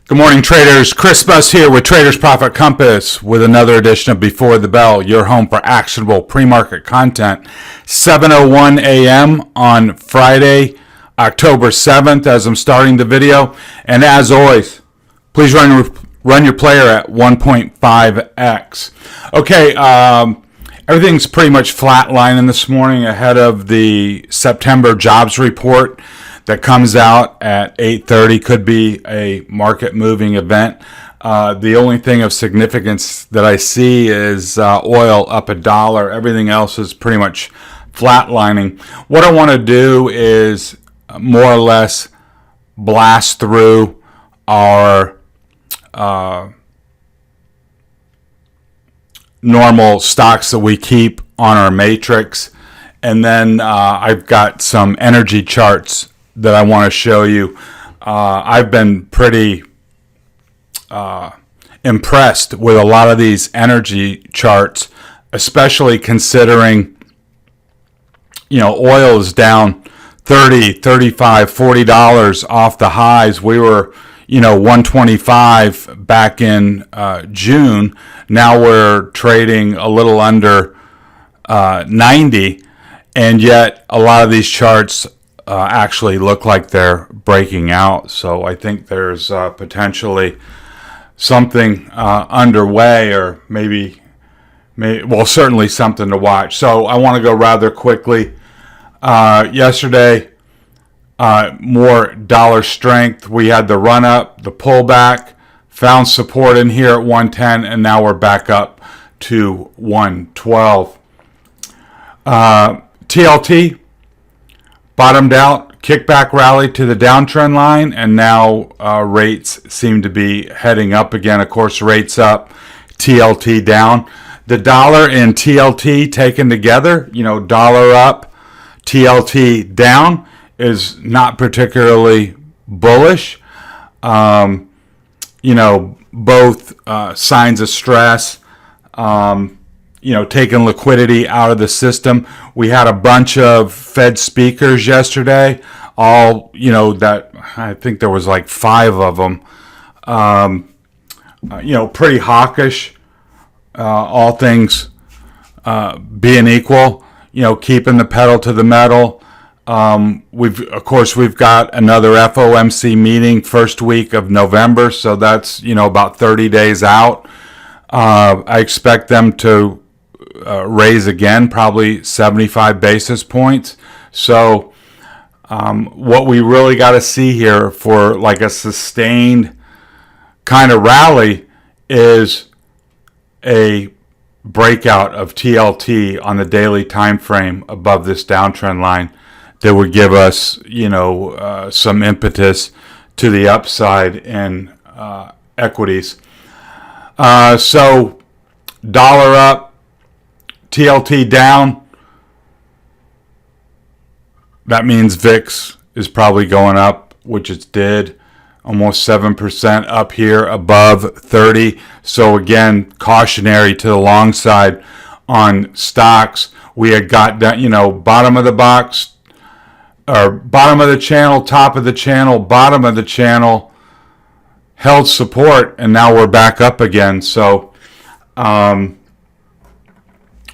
Good morning, traders. Chris Buss here with Traders Profit Compass with another edition of Before the Bell, your home for actionable pre-market content. 7:01 a.m. on Friday, October 7th as I'm starting the video. And as always, please run your player at 1.5x. Okay, everything's pretty much flatlining this morning ahead of the September jobs report that comes out at 8:30. Could be a market moving event. The only thing of significance that I see is oil up $1. Everything else is pretty much flatlining. What I want to do is more or less blast through our normal stocks that we keep on our matrix. And then I've got some energy charts that I want to show you. I've been pretty impressed with a lot of these energy charts, especially considering, oil is down $30, $35, $40 off the highs. We were, 125 back in June. Now we're trading a little under 90, and yet a lot of these charts actually look like they're breaking out. So I think there's potentially something underway, or maybe, certainly something to watch. So I want to go rather quickly. Yesterday, more dollar strength. We had the run up, the pullback, found support in here at 110, and now we're back up to 112. TLT bottomed out, kickback rally to the downtrend line, and now rates seem to be heading up again. Of course, rates up, TLT down. The dollar and TLT taken together, dollar up, TLT down, is not particularly bullish. Both signs of stress. Taking liquidity out of the system. We had a bunch of Fed speakers yesterday, all, that I think there was like 5 of them, pretty hawkish, all things being equal, keeping the pedal to the metal. We've got another FOMC meeting first week of November, so that's, about 30 days out. I expect them to raise again, probably 75 basis points. So what we really got to see here for like a sustained kind of rally is a breakout of TLT on the daily time frame above this downtrend line that would give us, some impetus to the upside in equities. So dollar up, TLT down. That means VIX is probably going up, which it did, almost 7% up here above 30. So again, cautionary to the long side on stocks. We had got down, bottom of the box, or bottom of the channel, top of the channel, bottom of the channel, held support, and now we're back up again. So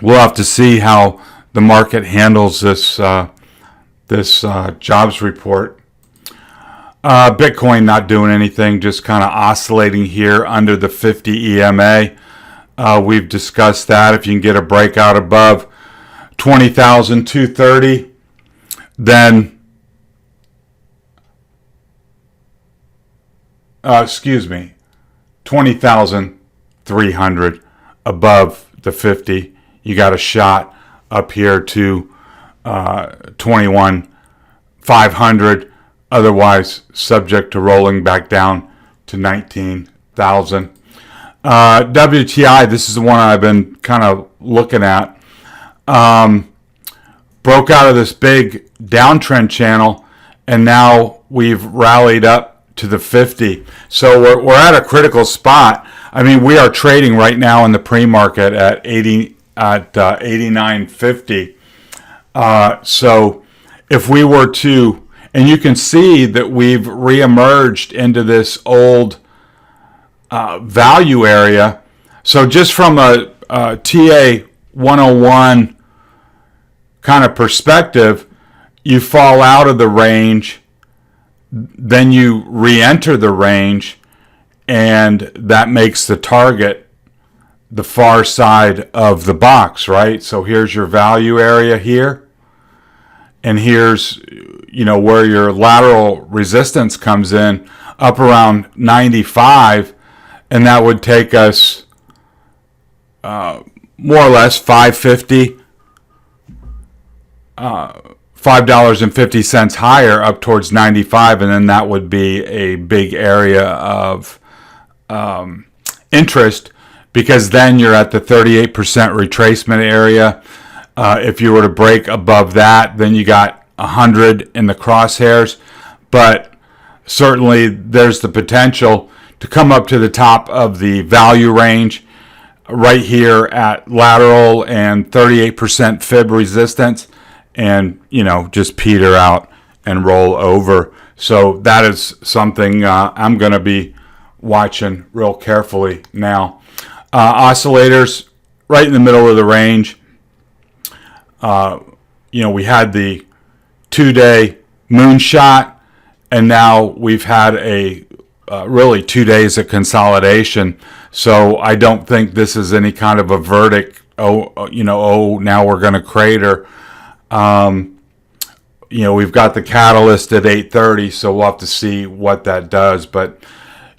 we'll have to see how the market handles this jobs report. Bitcoin not doing anything, just kind of oscillating here under the 50 EMA. We've discussed that. If you can get a breakout above 20,230, then 20,300 above the 50. You got a shot up here to 21,500. Otherwise, subject to rolling back down to 19,000. WTI, this is the one I've been kind of looking at. Broke out of this big downtrend channel, and now we've rallied up to the 50. So we're at a critical spot. I mean, we are trading right now in the pre-market at 89.50. So if we were to, and you can see that we've reemerged into this old value area. So just from a TA 101 kind of perspective, you fall out of the range, then you re-enter the range, and that makes the target the far side of the box, right? So here's your value area here, and here's, you know, where your lateral resistance comes in, up around 95, and that would take us more or less 550, $5.50 higher up towards 95, and then that would be a big area of interest, because then you're at the 38% retracement area. If you were to break above that, then you got 100 in the crosshairs, but certainly there's the potential to come up to the top of the value range right here at lateral and 38% fib resistance, and, you know, just peter out and roll over. So that is something I'm going to be watching real carefully now. Oscillators right in the middle of the range. You know, we had the 2-day moonshot, and now we've had a really 2 days of consolidation. So I don't think this is any kind of a verdict. Now we're going to crater. You know, we've got the catalyst at 8:30, so we'll have to see what that does. But,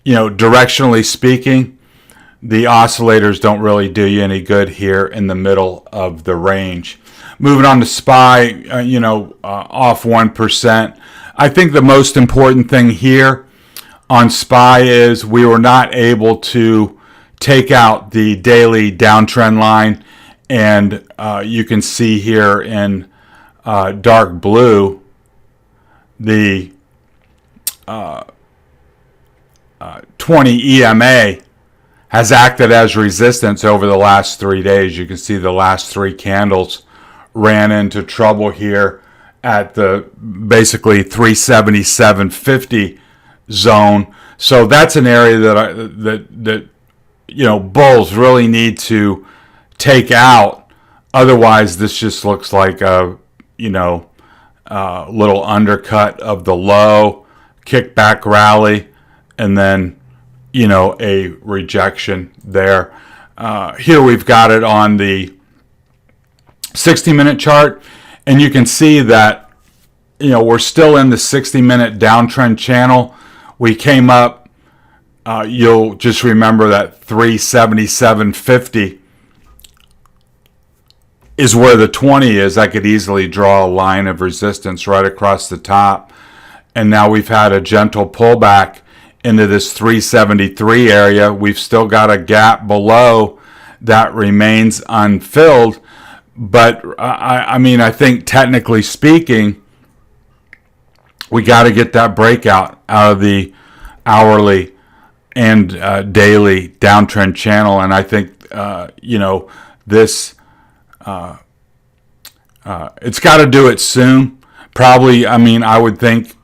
you know, directionally speaking, the oscillators don't really do you any good here in the middle of the range. Moving on to SPY, off 1%. I think the most important thing here on SPY is we were not able to take out the daily downtrend line, and you can see here in dark blue the 20 EMA has acted as resistance over the last 3 days. You can see the last 3 candles ran into trouble here at the basically 377.50 zone. So that's an area that bulls really need to take out. Otherwise, this just looks like a little undercut of the low, kickback rally, and then a rejection there. Here we've got it on the 60-minute chart, and you can see that we're still in the 60-minute downtrend channel. We came up, you'll just remember that 377.50 is where the 20 is. I could easily draw a line of resistance right across the top, and now we've had a gentle pullback into this 373 area. We've still got a gap below that remains unfilled, but I think technically speaking, we got to get that breakout out of the hourly and daily downtrend channel, and I think this it's got to do it soon. Probably, I would think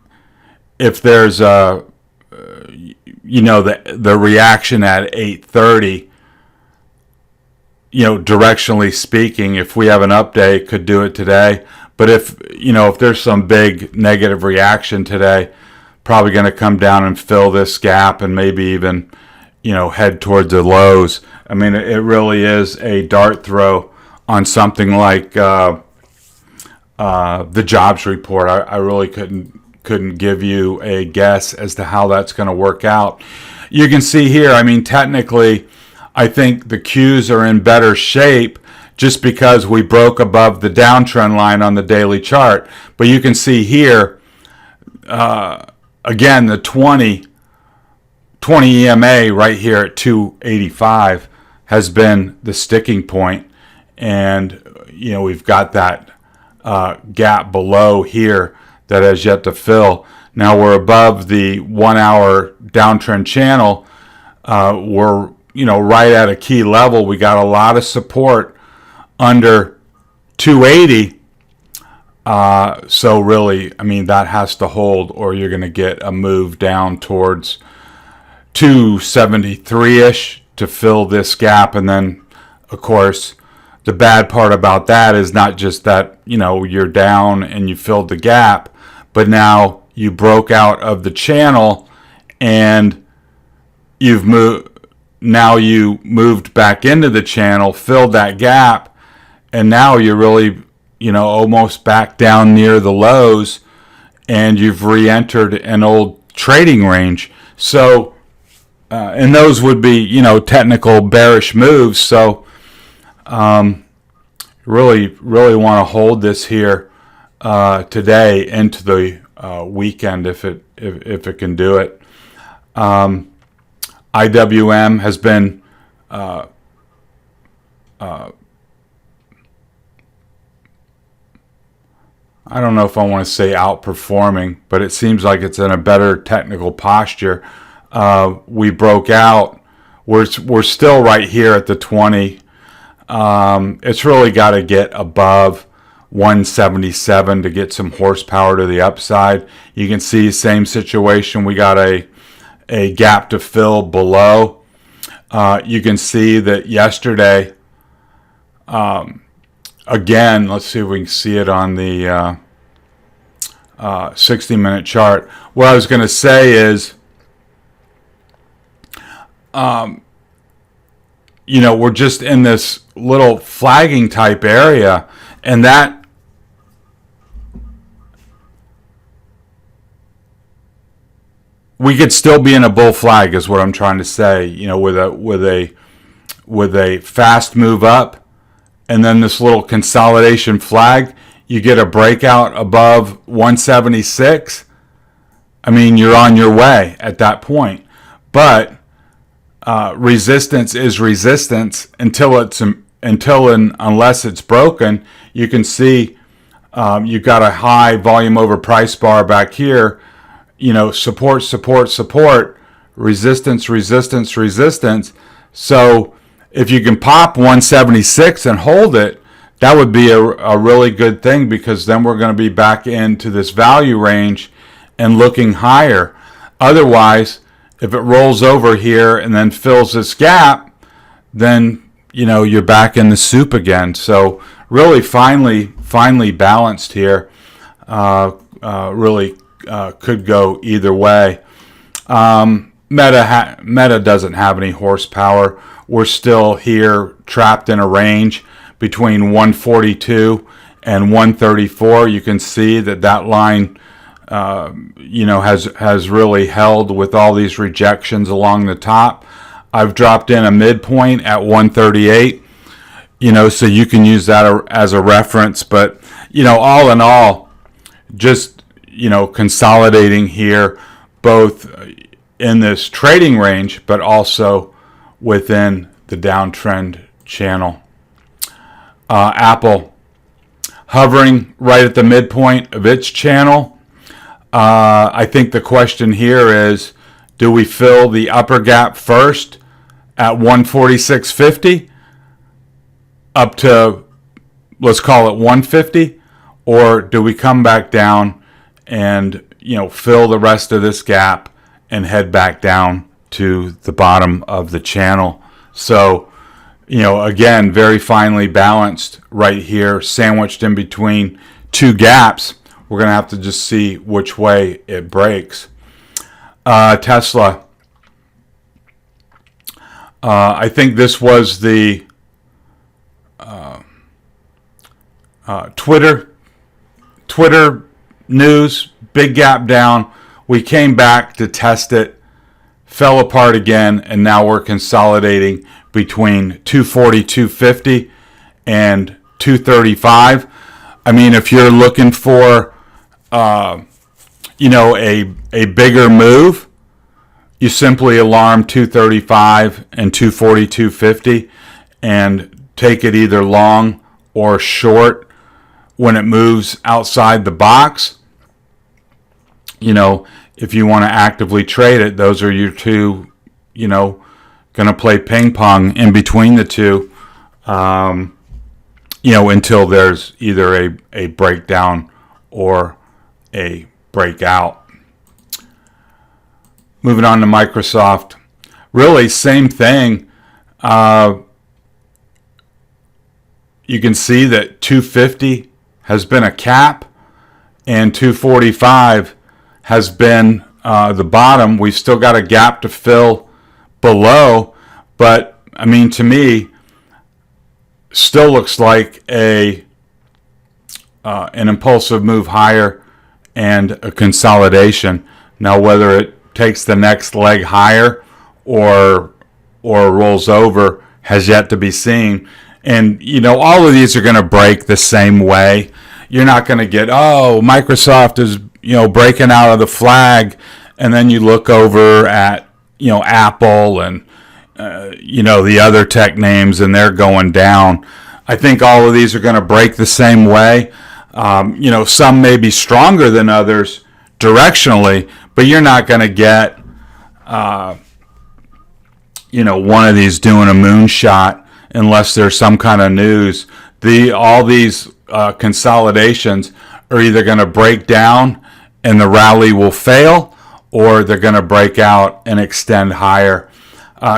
if there's the reaction at 8:30, directionally speaking, if we have an update, could do it today. But if there's some big negative reaction today, probably going to come down and fill this gap and maybe even head towards the lows. It really is a dart throw on something like the jobs report. I really couldn't give you a guess as to how that's going to work out. You can see here, technically, I think the Qs are in better shape just because we broke above the downtrend line on the daily chart. But you can see here, again, the 20 EMA right here at 285 has been the sticking point. And, we've got that gap below here that has yet to fill. Now we're above the 1 hour downtrend channel. We're, right at a key level. We got a lot of support under 280. So really, that has to hold, or you're going to get a move down towards 273-ish to fill this gap. And then, of course, the bad part about that is not just that, you're down and you filled the gap, but now you broke out of the channel and you moved back into the channel, filled that gap, and now you're really, almost back down near the lows, and you've re-entered an old trading range. So, and those would be, technical bearish moves. So, really want to hold this here today into the weekend if it can do it. IWM has been I don't know if I want to say outperforming, but it seems like it's in a better technical posture. We broke out. We're still right here at the 20. It's really got to get above 177 to get some horsepower to the upside. You can see same situation. We got a gap to fill below. You can see that yesterday, again, let's see if we can see it on the 60-minute chart. What I was going to say is, we're just in this little flagging type area, and that we could still be in a bull flag is what I'm trying to say, with a fast move up and then this little consolidation flag, you get a breakout above 176. I mean, you're on your way at that point. But resistance is resistance unless it's broken. You can see you've got a high volume over price bar back here. Support, resistance. So if you can pop 176 and hold it, that would be a really good thing, because then we're going to be back into this value range and looking higher. Otherwise, if it rolls over here and then fills this gap, then you're back in the soup again. So really finely balanced here. Really could go either way. Meta doesn't have any horsepower. We're still here trapped in a range between 142 and 134. You can see that line has really held with all these rejections along the top. I've dropped in a midpoint at 138, so you can use that as a reference. But, all in all, just, consolidating here, both in this trading range, but also within the downtrend channel. Apple hovering right at the midpoint of its channel. I think the question here is, do we fill the upper gap first at 146.50 up to, let's call it 150, or do we come back down and fill the rest of this gap and head back down to the bottom of the channel? So, again, very finely balanced right here, sandwiched in between two gaps. We're going to have to just see which way it breaks. Tesla. I think this was the Twitter news, big gap down. We came back to test it, fell apart again, and now we're consolidating between 240.50 and 235. I mean, if you're looking for a bigger move, you simply alarm 235 and 240.50 and take it either long or short when it moves outside the box. If you want to actively trade it, those are your two, going to play ping pong in between the two, until there's either a breakdown or a breakout. Moving on to Microsoft. really same thing. You can see that 250 has been a cap, and 245 has been the bottom. We've still got a gap to fill below, but I mean, to me, still looks like an impulsive move higher and a consolidation. Now, whether it takes the next leg higher or rolls over has yet to be seen. And, you know, all of these are going to break the same way. You're not going to get, oh, Microsoft is, you know, breaking out of the flag, and then you look over at, you know, Apple and, you know, the other tech names, and they're going down. I think all of these are going to break the same way. You know, some may be stronger than others directionally, but you're not going to get, you know, one of these doing a moonshot unless there's some kind of news. All these consolidations are either going to break down and the rally will fail, or they're going to break out and extend higher.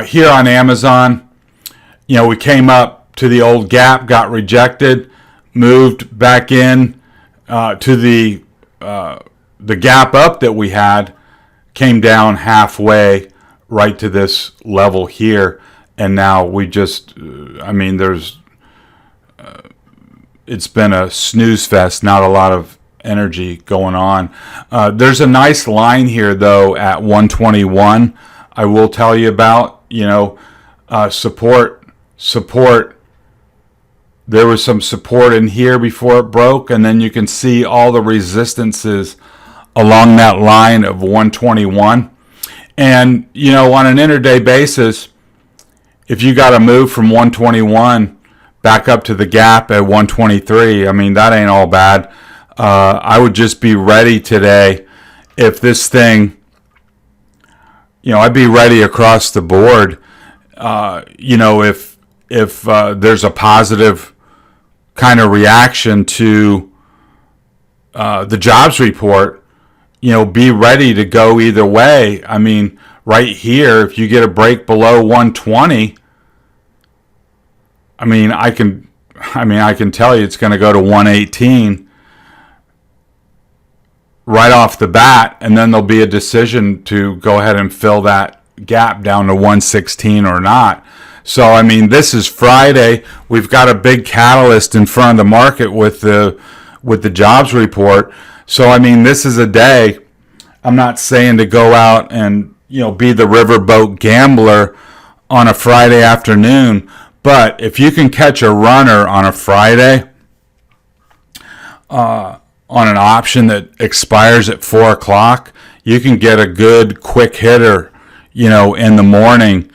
Here on Amazon, you know, we came up to the old gap, got rejected, moved back in to the gap up that we had, came down halfway right to this level here, and now we just, I mean, it's been a snooze fest, not a lot of energy going on. There's a nice line here, though, at 121. I will tell you about, you know, support. There was some support in here before it broke, and then you can see all the resistances along that line of 121. And, you know, on an intraday basis, if you got to move from 121 back up to the gap at 123, I mean, that ain't all bad. I would just be ready today if this thing, you know, I'd be ready across the board. You know, if there's a positive kind of reaction to the jobs report, you know, be ready to go either way. I mean, right here, if you get a break below 120, I mean, I can tell you it's going to go to 118 right off the bat, and then there'll be a decision to go ahead and fill that gap down to 116 or not. So, I mean, this is Friday. We've got a big catalyst in front of the market with the jobs report. So, I mean, this is a day. I'm not saying to go out and, you know, be the riverboat gambler on a Friday afternoon, but if you can catch a runner on a Friday on an option that expires at 4 o'clock, you can get a good quick hitter, you know, in the morning.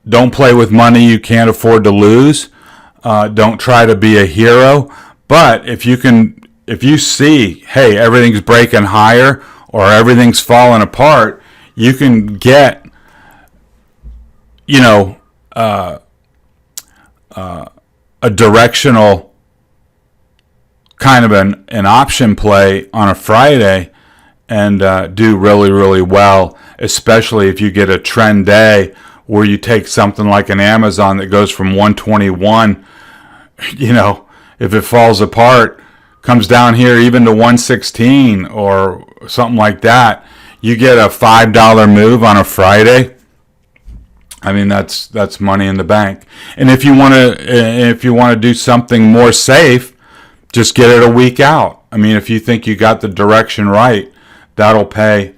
Don't play with money you can't afford to lose. Don't try to be a hero. But if you see, hey, everything's breaking higher or everything's falling apart, you can get, you know, a directional kind of an option play on a Friday and do really, really well, especially if you get a trend day where you take something like an Amazon that goes from 121, you know, if it falls apart, comes down here even to 116 or something like that, you get a $5 move on a Friday. I mean, that's money in the bank. And if you want to do something more safe, just get it a week out. I mean, if you think you got the direction right, that'll pay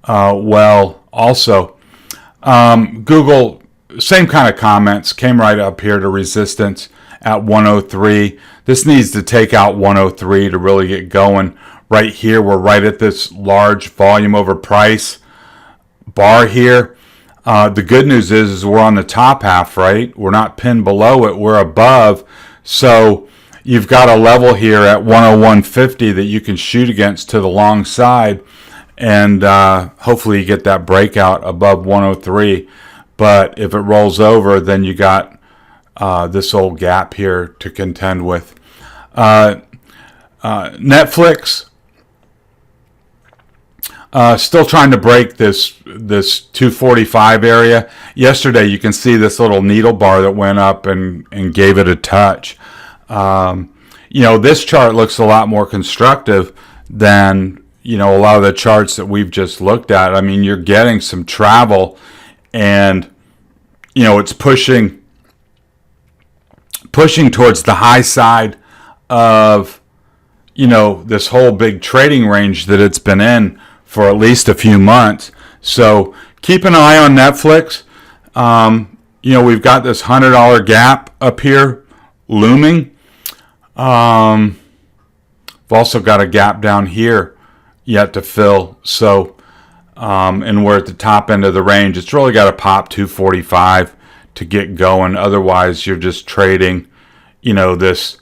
well also. Google, same kind of comments, came right up here to resistance at 103. This needs to take out 103 to really get going. Right here, we're right at this large volume over price bar here. The good news is we're on the top half, right? We're not pinned below it, we're above. So you've got a level here at 101.50 that you can shoot against to the long side, and hopefully you get that breakout above 103. But if it rolls over, then you got this old gap here to contend with. Netflix, Still trying to break this 245 area. Yesterday, you can see this little needle bar that went up and gave it a touch. This chart looks a lot more constructive than, a lot of the charts that we've just looked at. I mean, you're getting some travel, and, it's pushing towards the high side of, this whole big trading range that it's been in for at least a few months. So keep an eye on Netflix. We've got this $100 gap up here looming. We've also got a gap down here yet to fill. So, and we're at the top end of the range. It's really got to pop 245 to get going. Otherwise, you're just trading, this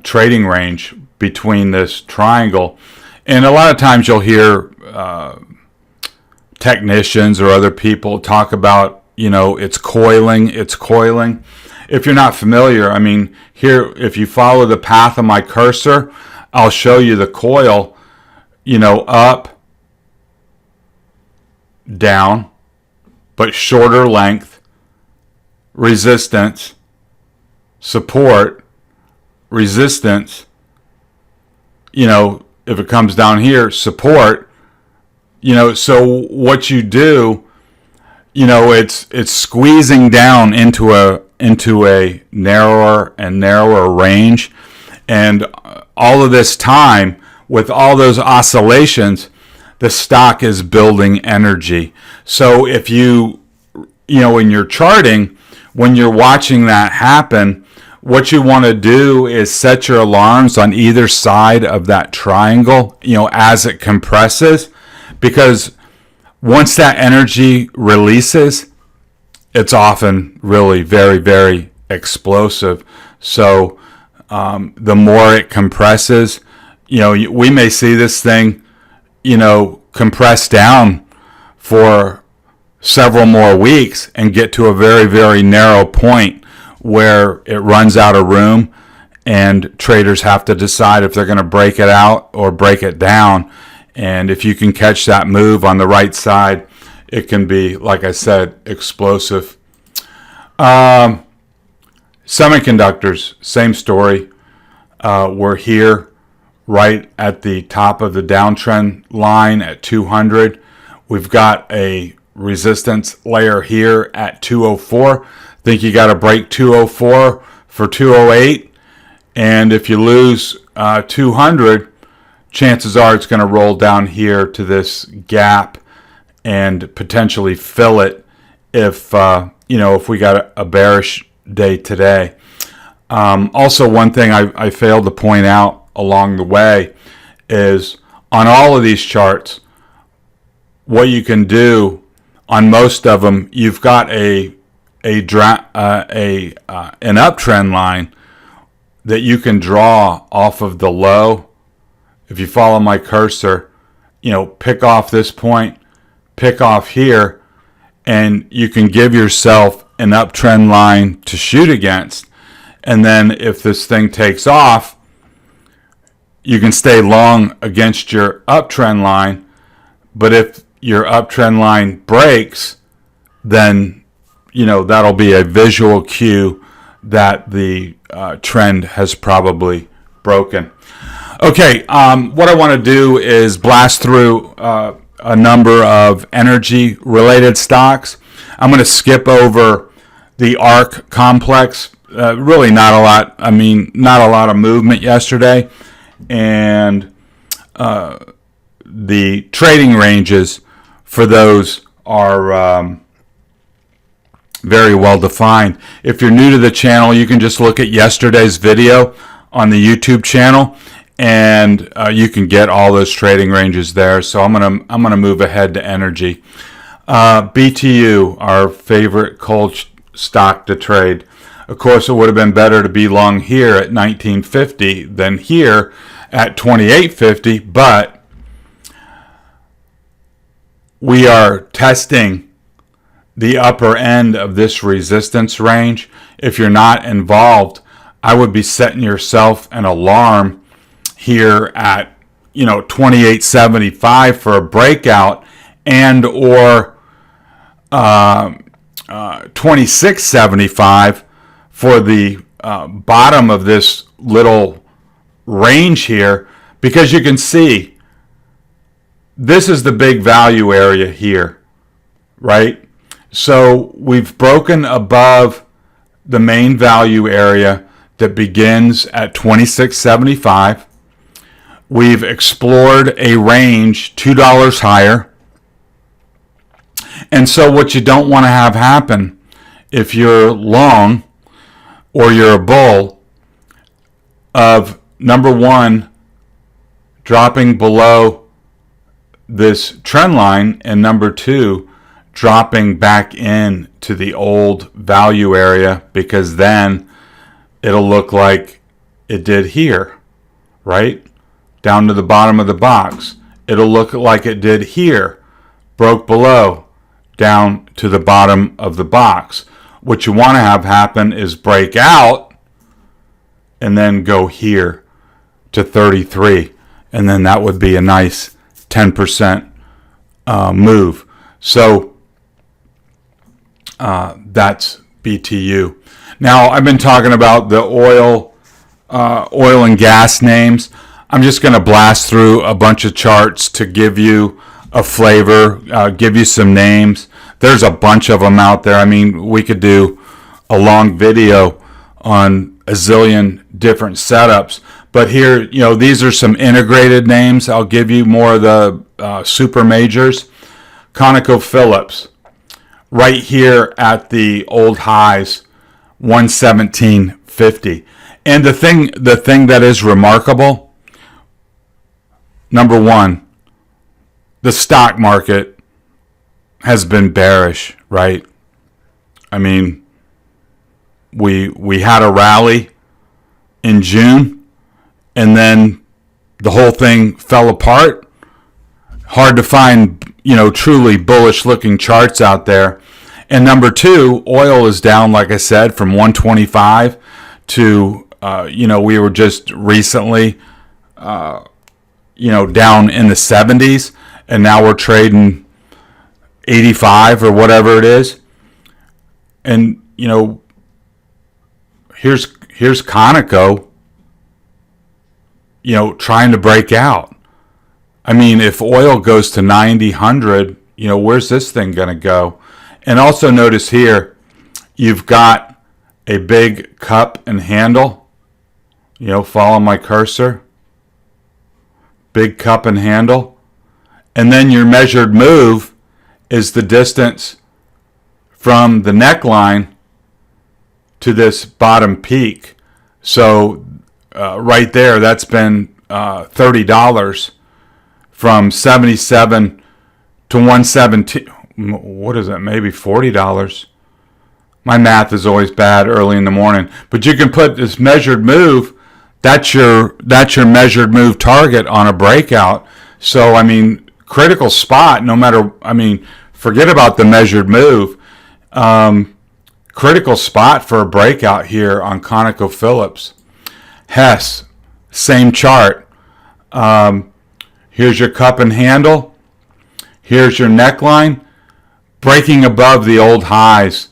trading range between this triangle. And a lot of times you'll hear technicians or other people talk about, it's coiling. If you're not familiar, I mean, here, if you follow the path of my cursor, I'll show you the coil, up, down, but shorter length, resistance, support, resistance, if it comes down here, support, so what you do, it's squeezing down into a narrower and narrower range. And all of this time, with all those oscillations, the stock is building energy. So if in your charting, when you're watching that happen, what you want to do is set your alarms on either side of that triangle, as it compresses, because once that energy releases, it's often really very, very explosive. So the more it compresses, we may see this thing, compress down for several more weeks and get to a very, very narrow point where it runs out of room, and traders have to decide if they're going to break it out or break it down. And if you can catch that move on the right side, it can be, like I said, explosive. Semiconductors, same story. We're here right at the top of the downtrend line at 200. We've got a resistance layer here at 204. Think you got to break 204 for 208. And if you lose 200, chances are it's going to roll down here to this gap and potentially fill it if we got a bearish day today. Also, one thing I failed to point out along the way is on all of these charts, what you can do on most of them, you've got an uptrend line that you can draw off of the low. If you follow my cursor, pick off this point, pick off here, and you can give yourself an uptrend line to shoot against. And then if this thing takes off, you can stay long against your uptrend line. But if your uptrend line breaks, then that'll be a visual cue that the trend has probably broken. Okay, what I want to do is blast through a number of energy-related stocks. I'm going to skip over the ARC complex. Really not a lot. I mean, not a lot of movement yesterday. And the trading ranges for those are very well defined. If you're new to the channel, you can just look at yesterday's video on the YouTube channel, and you can get all those trading ranges there. So I'm gonna move ahead to energy. BTU, our favorite coal stock to trade. Of course, it would have been better to be long here at 1950 than here at 2850, but we are testing the upper end of this resistance range. If you're not involved, I would be setting yourself an alarm here at 28.75 for a breakout, and or 26.75 for the bottom of this little range here, because you can see this is the big value area here, right? So we've broken above the main value area that begins at 26.75. We've explored a range $2 higher. And so what you don't want to have happen if you're long or you're a bull, of number one, dropping below this trend line, and number two, dropping back in to the old value area, because then it'll look like it did here, right? Down to the bottom of the box. It'll look like it did here, broke below, down to the bottom of the box. What you want to have happen is break out and then go here to 33, and then that would be a nice 10% move. So that's BTU. Now, I've been talking about the oil and gas names. I'm just going to blast through a bunch of charts to give you a flavor, give you some names. There's a bunch of them out there. I mean, we could do a long video on a zillion different setups. But here, these are some integrated names. I'll give you more of the super majors. ConocoPhillips, right here at the old highs, 117.50. And the thing that is remarkable, number one, the stock market has been bearish, right? I mean, we had a rally in June, and then the whole thing fell apart. Hard to find, truly bullish looking charts out there. And number two, oil is down, like I said, from 125 to, we were just recently, down in the 70s, and now we're trading 85 or whatever it is. And, here's Conoco, trying to break out. I mean, if oil goes to 90, 100, where's this thing going to go? And also notice here, you've got a big cup and handle. Follow my cursor. Big cup and handle. And then your measured move is the distance from the neckline to this bottom peak. So right there, that's been $30 from 77 to 117. What is it? Maybe $40. My math is always bad early in the morning. But you can put this measured move. That's your measured move target on a breakout. So I mean, critical spot. No matter. I mean, forget about the measured move. Critical spot for a breakout here on ConocoPhillips. Hess, same chart. Here's your cup and handle. Here's your neckline. Breaking above the old highs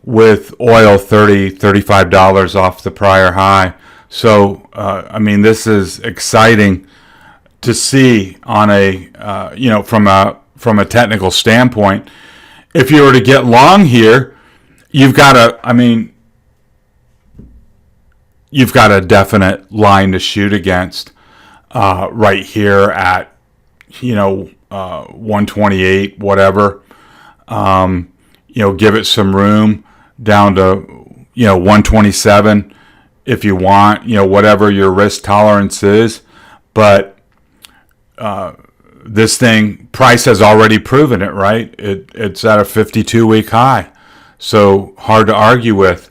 with oil $35 off the prior high. So, this is exciting to see on a, from a technical standpoint. If you were to get long here, you've got a definite line to shoot against right here at 128, whatever. Give it some room down to 127 if you want, whatever your risk tolerance is. But this thing, price has already proven it, right? It's at a 52-week high. So hard to argue with.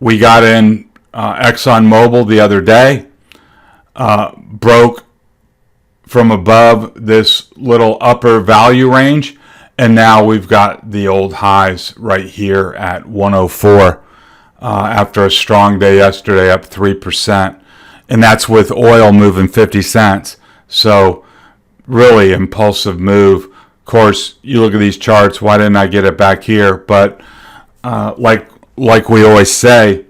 We got in ExxonMobil the other day, broke from above this little upper value range, and now we've got the old highs right here at 104 after a strong day yesterday, up 3%. and that's with oil moving 50 cents. So really impulsive move. Of course, you look at these charts, why didn't I get it back here? But like we always say,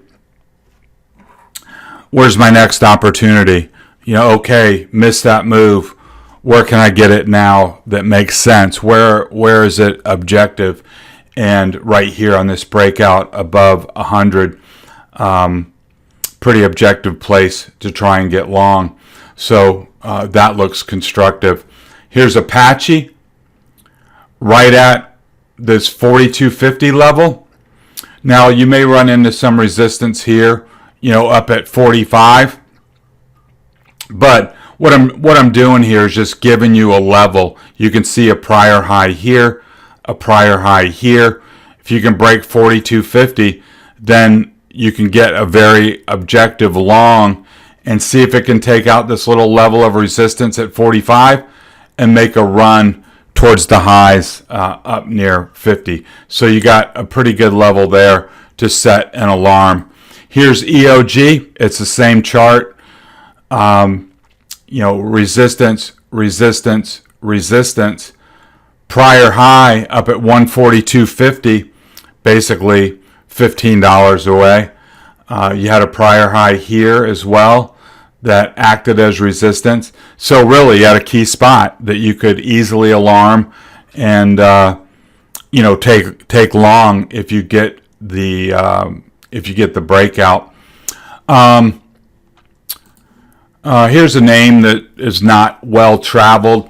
where's my next opportunity? Okay, missed that move. Where can I get it now that makes sense? Where is it objective? And right here on this breakout above 100, pretty objective place to try and get long. So that looks constructive. Here's Apache right at this 4250 level. Now you may run into some resistance here, up at 45. But what I'm doing here is just giving you a level. You can see a prior high here, a prior high here. If you can break 4250, then you can get a very objective long and see if it can take out this little level of resistance at 45 and make a run towards the highs up near 50. So you got a pretty good level there to set an alarm. Here's EOG. It's the same chart. Resistance, resistance, resistance. Prior high up at 142.50, basically $15 away. You had a prior high here as well that acted as resistance. So really, you had a key spot that you could easily alarm and take long if you get the breakout. Here's a name that is not well traveled,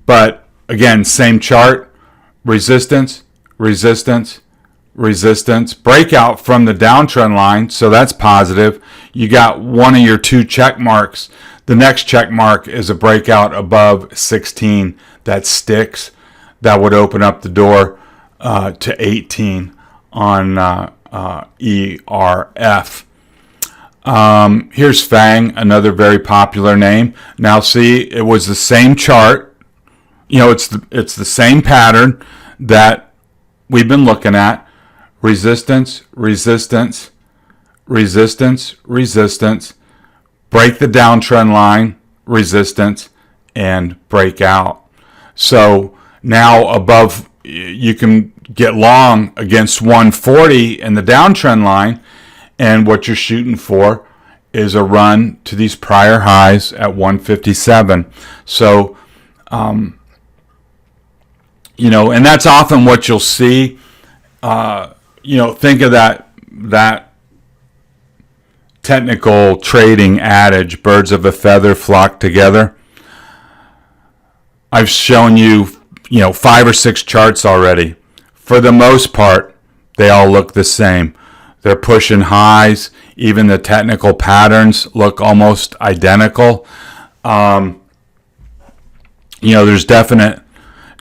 but again, same chart, resistance, resistance, resistance, breakout from the downtrend line, so that's positive. You got one of your two check marks. The next check mark is a breakout above 16 that sticks. That would open up the door to 18 on ERF. Here's FANG, another very popular name. Now see, it was the same chart. It's the same pattern that we've been looking at. Resistance, resistance, resistance, resistance. Break the downtrend line, resistance, and break out. So now above, you can get long against 140 in the downtrend line. And what you're shooting for is a run to these prior highs at 157. So, and that's often what you'll see. Think of that technical trading adage, birds of a feather flock together. I've shown you, 5 or 6 charts already. For the most part, they all look the same. They're pushing highs. Even the technical patterns look almost identical. There's definite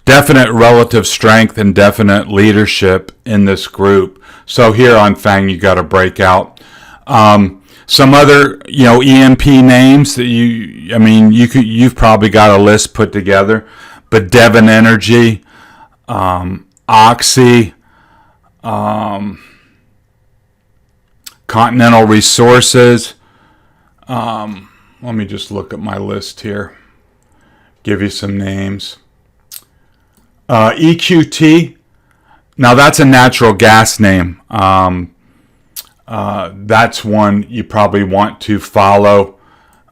relative strength and definite leadership in this group. So here on FANG, you got to break out. Some other, EMP names that you've probably got a list put together, but Devon Energy, Oxy, Continental Resources. Let me just look at my list here. Give you some names. EQT. Now that's a natural gas name. That's one you probably want to follow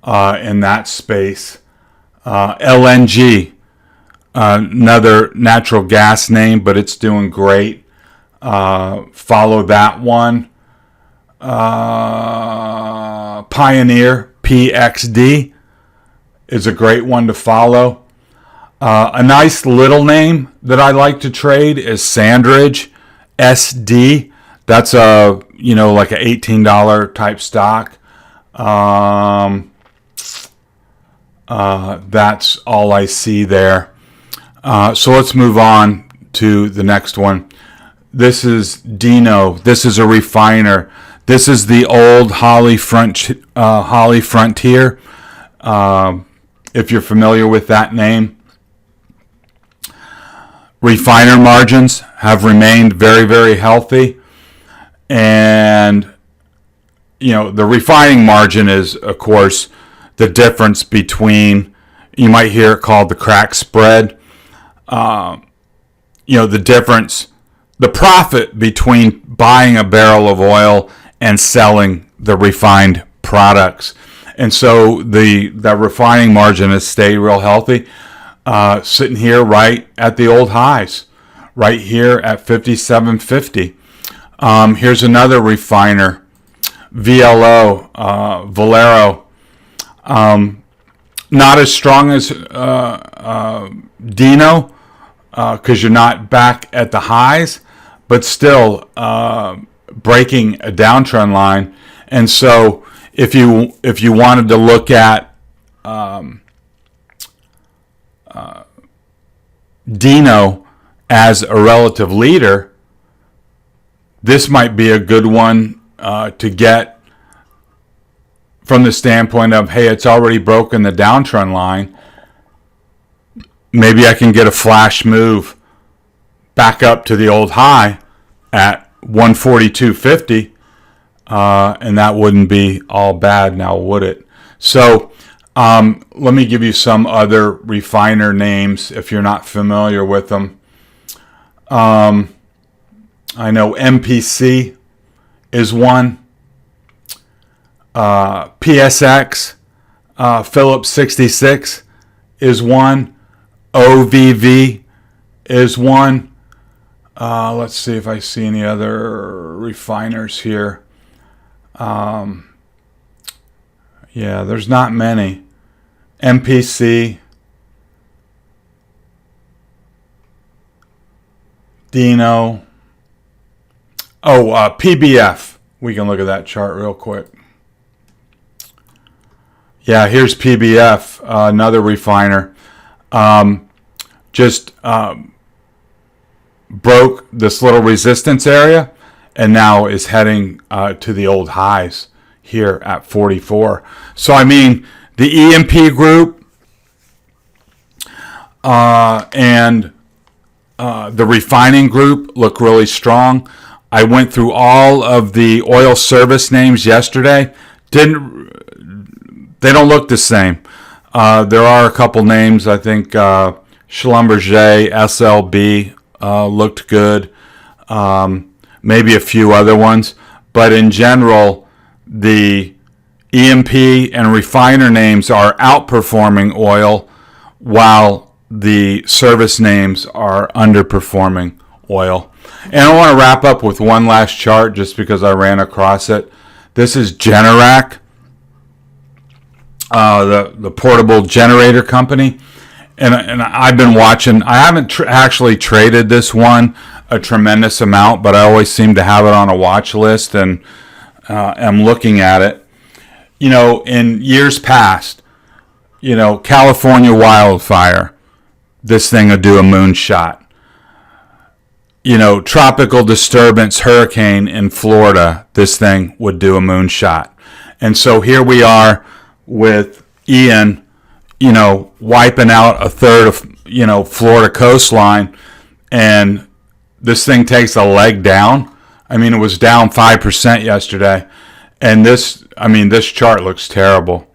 in that space. LNG. Another natural gas name, but it's doing great. Follow that one. Pioneer, PXD, is a great one to follow. A nice little name that I like to trade is Sandridge, SD. That's like a $18 type stock. That's all I see there. So let's move on to the next one. This is DINO. This is a refiner. This is the old Holly Frontier. If you're familiar with that name. Refiner margins have remained very, very healthy. And, the refining margin is, of course, the difference between, you might hear it called the crack spread, the difference, the profit between buying a barrel of oil and selling the refined products. And so the refining margin has stayed real healthy, sitting here right at the old highs, right here at 57.50. Here's another refiner, VLO, Valero. Not as strong as DINO, because you're not back at the highs, but still breaking a downtrend line. And so if you wanted to look at DINO as a relative leader, this might be a good one to get from the standpoint of, hey, it's already broken the downtrend line. Maybe I can get a flash move back up to the old high at 142.50, and that wouldn't be all bad now, would it? So let me give you some other refiner names if you're not familiar with them. I know MPC is one. PSX, Phillips 66 is one. OVV is one. Let's see if I see any other refiners here. Yeah, there's not many. MPC, DINO. PBF. We can look at that chart real quick. Yeah, here's PBF, another refiner. Just broke this little resistance area and now is heading to the old highs here at 44. So, I mean, the E&P group and the refining group look really strong. I went through all of the oil service names yesterday. They don't look the same. There are a couple names. I think Schlumberger, SLB looked good. Maybe a few other ones. But in general, the E&P and refiner names are outperforming oil, while the service names are underperforming oil. And I want to wrap up with one last chart just because I ran across it. This is Generac, the portable generator company. And I've been watching. I haven't actually traded this one a tremendous amount, but I always seem to have it on a watch list and am looking at it. You know, in years past, you know, California wildfire, this thing would do a moonshot. You know, tropical disturbance, hurricane in Florida, this thing would do a moonshot. And so here we are with Ian, you know, wiping out a third of, you know, Florida coastline, and this thing takes a leg down. I mean, it was down 5% yesterday, and this chart looks terrible.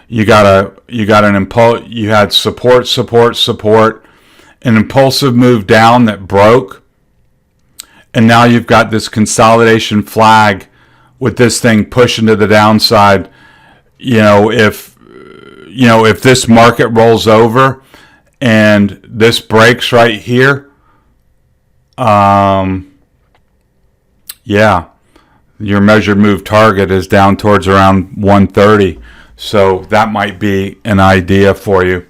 You got an impulse. You had support, an impulsive move down that broke, and now you've got this consolidation flag with this thing pushing to the downside. You know, if this market rolls over and this breaks right here, yeah, your measured move target is down towards around 130. So that might be an idea for you.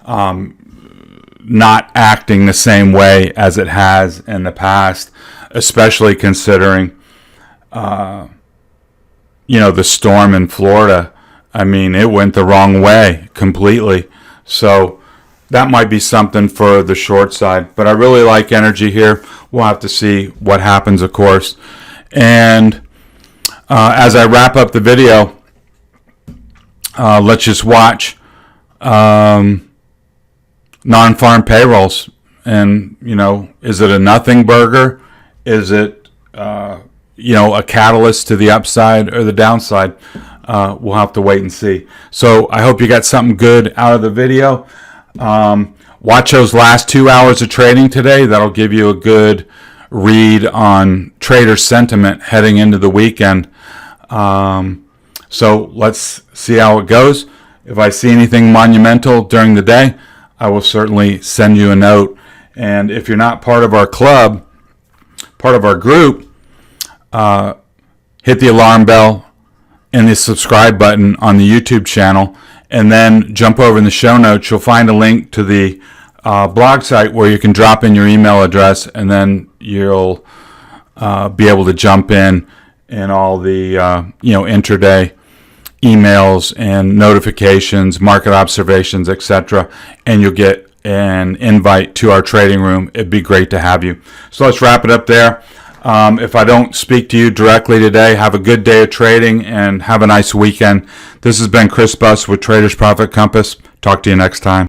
Not acting the same way as it has in the past, especially considering, the storm in Florida. I mean, it went the wrong way completely. So that might be something for the short side. But I really like energy here. We'll have to see what happens, of course. And as I wrap up the video, let's just watch non-farm payrolls. And, you know, is it a nothing burger? Is it, a catalyst to the upside or the downside? we'll have to wait and see. So I hope you got something good out of the video. Watch those last 2 hours of trading today. That'll give you a good read on trader sentiment heading into the weekend. So let's see how it goes. If I see anything monumental during the day, I will certainly send you a note. And if you're not part of our club, part of our group, hit the alarm bell and the subscribe button on the YouTube channel, and then jump over in the show notes. You'll find a link to the blog site where you can drop in your email address, and then you'll be able to jump in all the intraday emails and notifications, market observations, etc., and you'll get an invite to our trading room. It'd be great to have you. So let's wrap it up there. If I don't speak to you directly today, have a good day of trading and have a nice weekend. This has been Chris Buss with Traders Profit Compass. Talk to you next time.